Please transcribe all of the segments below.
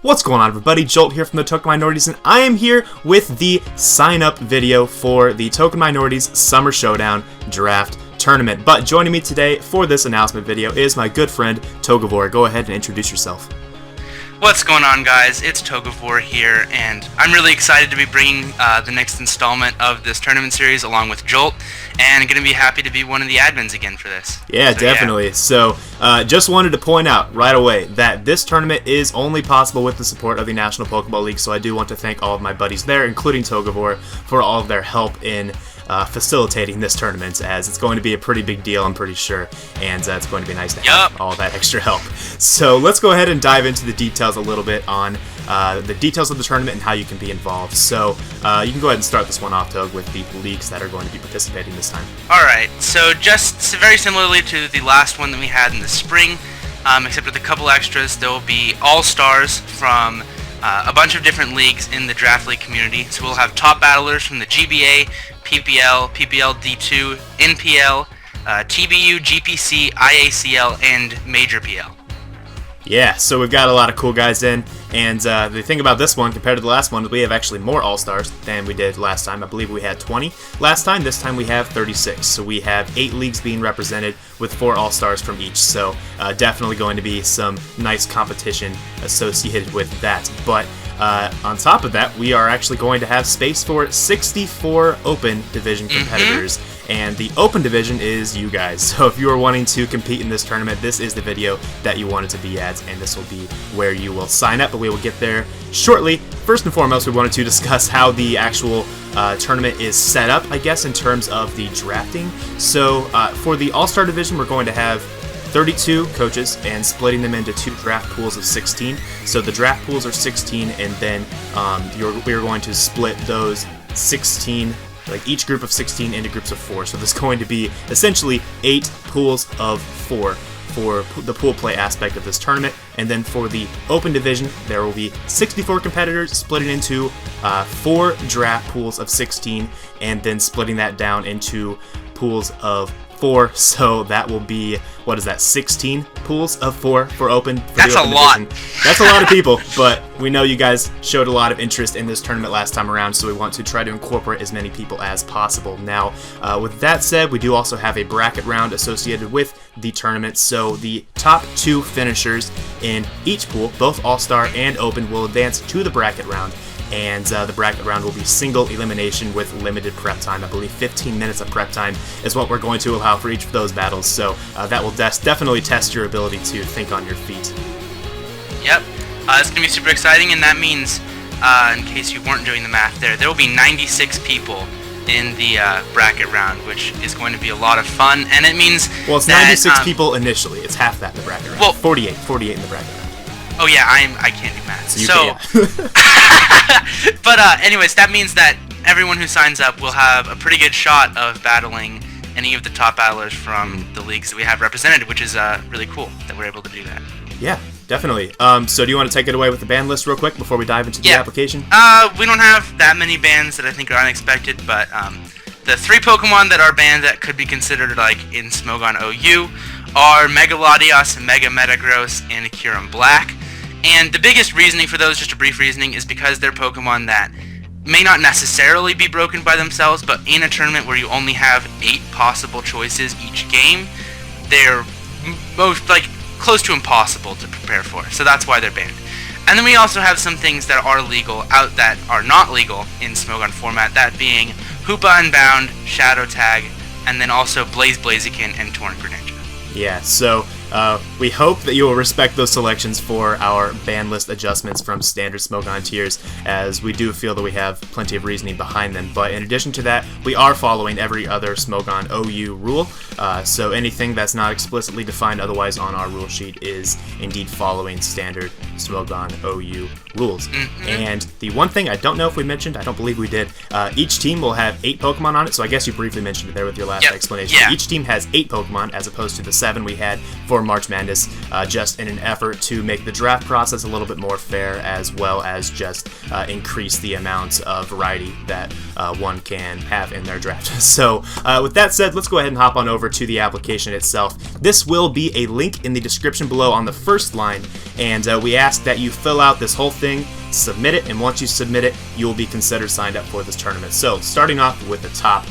What's going on, everybody? Jolt here from the Token Minorities, and I am here with the sign-up video for the Token Minorities Summer Showdown Draft Tournament. But joining me today for this announcement video is my good friend, Togavor. Go ahead and introduce yourself. What's going on, guys? It's Togavor here, and I'm really excited to be bringing the next installment of this tournament series along with Jolt, and I'm going to be happy to be one of the admins again for this. Yeah, definitely. Yeah. So, just wanted to point out right away that this tournament is only possible with the support of the National Pokeball League, so I do want to thank all of my buddies there, including Togavor, for all of their help in facilitating this tournament, as it's going to be a pretty big deal, I'm pretty sure, and it's going to be nice to have all that extra help. So let's go ahead and dive into the details a little bit on the details of the tournament and how you can be involved. So you can go ahead and start this one off, Tog, with the leagues that are going to be participating this time. Alright, so just very similarly to the last one that we had in the spring, except with a couple extras, there will be all-stars from a bunch of different leagues in the Draft League community. So we'll have top battlers from the GBA, PPL, PPL D2, NPL, TBU, GPC, IACL, and Major PL. Yeah, so we've got a lot of cool guys in, and the thing about this one compared to the last one is we have actually more All-Stars than we did last time. I believe we had 20 last time. This time we have 36, so we have 8 leagues being represented with 4 All-Stars from each, so definitely going to be some nice competition associated with that. But on top of that, we are actually going to have space for 64 Open Division competitors. And the Open Division is you guys. So if you are wanting to compete in this tournament, this is the video that you wanted to be at, and this will be where you will sign up, but we will get there shortly. First and foremost, we wanted to discuss how the actual tournament is set up, I guess, in terms of the drafting. So for the All-Star Division, we're going to have 32 coaches and splitting them into 2 draft pools of 16. So the draft pools are 16, and then we're going to split those 16, like each group of 16, into groups of 4. So there's going to be essentially 8 pools of 4 for the pool play aspect of this tournament. And then for the Open Division, there will be 64 competitors splitting into 4 draft pools of 16, and then splitting that down into pools of 4, so that will be, what is that, 16 pools of 4 for Open? That's a lot. That's a lot of people, but we know you guys showed a lot of interest in this tournament last time around, so we want to try to incorporate as many people as possible. Now, with that said, we do also have a bracket round associated with the tournament, so the top 2 finishers in each pool, both All-Star and Open, will advance to the bracket round. And the bracket round will be single elimination with limited prep time. I believe 15 minutes of prep time is what we're going to allow for each of those battles, so that will definitely test your ability to think on your feet. Yep, it's going to be super exciting, and that means, in case you weren't doing the math there will be 96 people in the bracket round, which is going to be a lot of fun, and it means well, it's that, 96 people initially. It's half that in the bracket round. Well, 48 in the bracket round. Oh yeah, I can't do math. So but anyways, that means that everyone who signs up will have a pretty good shot of battling any of the top battlers from the leagues that we have represented, which is really cool that we're able to do that. Yeah, definitely. So do you want to take it away with the ban list real quick before we dive into the application? We don't have that many bans that I think are unexpected, but the 3 Pokemon that are banned that could be considered like in Smogon OU are Megalodios, Mega Metagross, and Kyurem Black. And the biggest reasoning for those, just a brief reasoning, is because they're Pokemon that may not necessarily be broken by themselves, but in a tournament where you only have 8 possible choices each game, they're most close to impossible to prepare for. So that's why they're banned. And then we also have some things that are legal that are not legal in Smogon format, that being Hoopa Unbound, Shadow Tag, and then also Blaziken and Torn Greninja. Yeah, so we hope that you will respect those selections for our ban list adjustments from standard Smogon tiers, as we do feel that we have plenty of reasoning behind them. But in addition to that, we are following every other Smogon OU rule, so anything that's not explicitly defined otherwise on our rule sheet is indeed following standard Smogon OU rules. And the one thing I don't know if we mentioned, I don't believe we did, each team will have 8 Pokemon on it, so I guess you briefly mentioned it there with your last explanation. Yeah. Each team has 8 Pokemon as opposed to the 7 we had for for March Madness, just in an effort to make the draft process a little bit more fair, as well as just increase the amount of variety that one can have in their draft. So with that said, let's go ahead and hop on over to the application itself. This will be a link in the description below on the first line, and we ask that you fill out this whole thing, submit it, and once you submit it, you will be considered signed up for this tournament. So starting off with the top,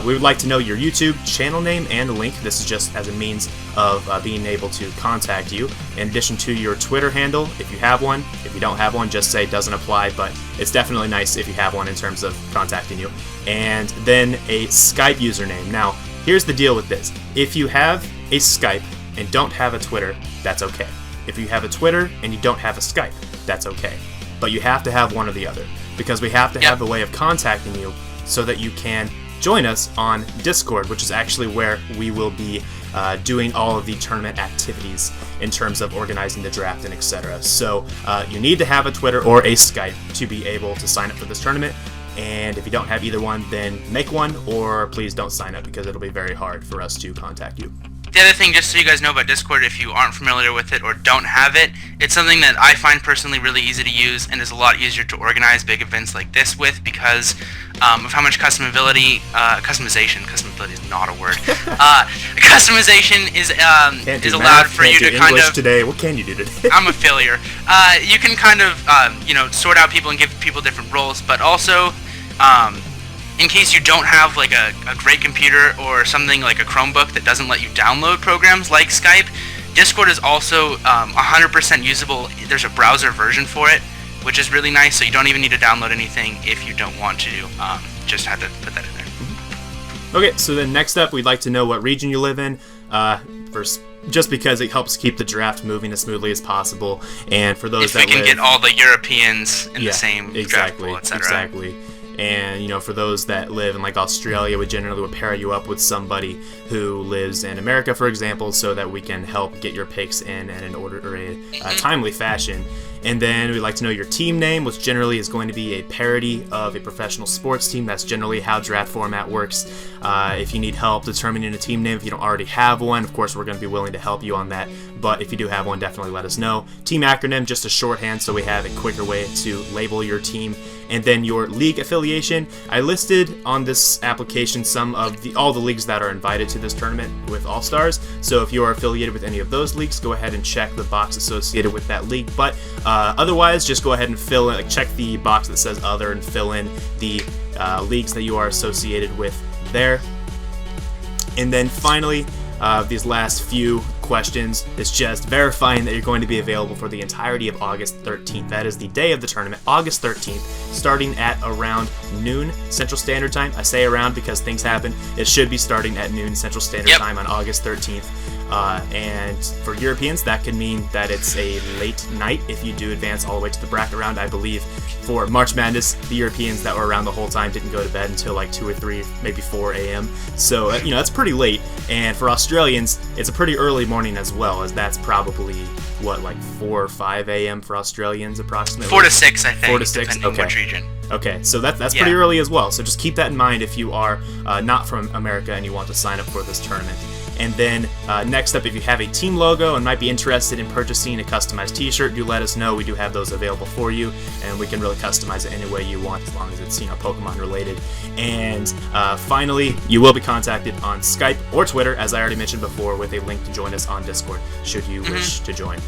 we would like to know your YouTube channel name and link. This is just as a means of being able to contact you, in addition to your Twitter handle if you have one. If you don't have one, just say doesn't apply, but it's definitely nice if you have one in terms of contacting you. And then a Skype username. Now, here's the deal with this. If you have a Skype and don't have a Twitter, that's okay. If you have a Twitter and you don't have a Skype, that's okay. But you have to have one or the other, because we have to have a way of contacting you so that you can join us on Discord, which is actually where we will be doing all of the tournament activities in terms of organizing the draft and etc. So you need to have a Twitter or a Skype to be able to sign up for this tournament. And if you don't have either one, then make one, or please don't sign up, because it'll be very hard for us to contact you. The other thing, just so you guys know about Discord, if you aren't familiar with it or don't have it, it's something that I find personally really easy to use and is a lot easier to organize big events like this with, because of how much customization is not a word, customization is allowed for you to kind English of today. What can you do today? I'm a failure. You can kind of sort out people and give people different roles, but also in case you don't have like a great computer or something like a Chromebook that doesn't let you download programs like Skype, Discord is also 100% usable. There's a browser version for it, which is really nice, so you don't even need to download anything if you don't want to. Just had to put that in there. Okay, so then next up, we'd like to know what region you live in, just because it helps keep the draft moving as smoothly as possible. And for those if we can get all the Europeans in the same draft pool, etc. Exactly. And for those that live in like Australia, we generally would pair you up with somebody who lives in America, for example, so that we can help get your picks in an order or a timely fashion. And then we'd like to know your team name, which generally is going to be a parody of a professional sports team. That's generally how draft format works. If you need help determining a team name, if you don't already have one, of course we're going to be willing to help you on that. But if you do have one, definitely let us know. Team acronym, just a shorthand, so we have a quicker way to label your team. And then your league affiliation. I listed on this application some of all the leagues that are invited to this tournament with All-Stars. So if you are affiliated with any of those leagues, go ahead and check the box associated with that league. But otherwise, just go ahead and fill in, check the box that says other and fill in the leagues that you are associated with there. And then finally, these last few questions is just verifying that you're going to be available for the entirety of August 13th. That is the day of the tournament, August 13th, starting at around noon Central Standard Time. I say around because things happen. It should be starting at noon Central Standard Time on August 13th. And for Europeans, that could mean that it's a late night if you do advance all the way to the bracket round. I believe for March Madness, the Europeans that were around the whole time didn't go to bed until like 2 or 3, maybe 4 a.m. So, that's pretty late. And for Australians, it's a pretty early morning as well, as that's probably, like 4 or 5 a.m. for Australians approximately? 4 to 6, I think, 4 to 6? depending on which region. Okay, so that's pretty early as well. So just keep that in mind if you are not from America and you want to sign up for this tournament. And then next up, if you have a team logo and might be interested in purchasing a customized t-shirt, do let us know. We do have those available for you, and we can really customize it any way you want as long as it's Pokemon related. And finally, you will be contacted on Skype or Twitter, as I already mentioned before, with a link to join us on Discord should you wish to join.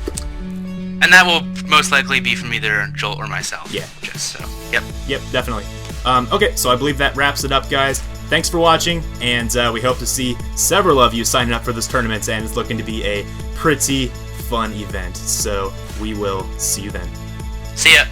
And that will most likely be from either Joel or myself. Yeah. Just so. Yep, definitely. Okay, so I believe that wraps it up, guys. Thanks for watching, and we hope to see several of you signing up for this tournament, and it's looking to be a pretty fun event. So we will see you then. See ya.